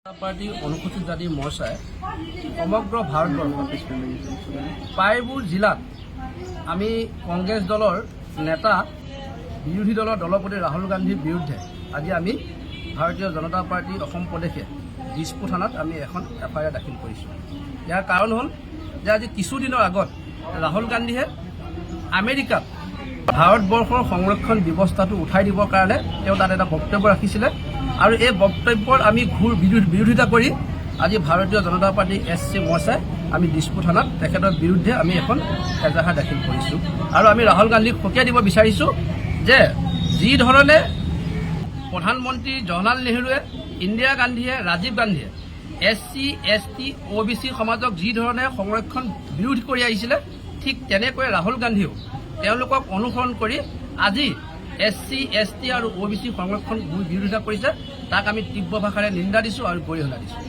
Party অনুসূচিত জাতি মৰ্চাই সমগ্ৰ ভাৰতবৰ্ষত প্ৰায়বোৰ জিলাত আমি কংগ্ৰেছ দলৰ নেতা বিৰোধী দলৰ দলপতি ৰাহুল গান্ধীৰ বিৰুদ্ধে আজি আমি ভাৰতীয় জনতা পাৰ্টি অসম প্ৰদেশে দিছপুৰ থানাত আমি এখন FIR দাখিল কৰিছোঁ। ইয়াৰ কাৰণ হ'ল যে আজি কিছুদিনৰ আগত ৰাহুল গান্ধীয়ে আমেৰিকাত ভাৰতবৰ্ষৰ সংৰক্ষণ ব্যৱস্থাটো উঠাই দিবৰ কাৰণে তেওঁ তাত এটা বক্তব্য ৰাখিছিলে আৰু এই বক্তব্যৰ আমি ঘূৰ বিৰোধিতা কৰি আজি ভাৰতীয় জনতা পাৰ্টি SC মৰ্চাই আমি দিছপুৰ থানাত তেখেতৰ বিৰুদ্ধে আমি এখন এজাহাৰ দাখিল কৰিছোঁ আৰু আমি ৰাহুল গান্ধীক সকীয়াই দিব বিচাৰিছোঁ যে যি ধৰণে প্ৰধানমন্ত্ৰী জৱাহৰলাল নেহৰুৱে, ইন্দিৰা গান্ধীয়ে, ৰাজীৱ গান্ধীয়ে SC, ST, OBC সমাজক যি ধৰণে সংৰক্ষণ বিৰোধ কৰি আহিছিলে, ঠিক তেনেকৈ ৰাহুল গান্ধীয়েও তেওঁলোকক অনুসৰণ কৰি আজি SC, ST আৰু OBC সংৰক্ষণ বিৰোধিতা কৰিছে। তাক আমি তীব্ৰ ভাষাৰে নিন্দা দিছোঁ আৰু গৰিহণা দিছোঁ।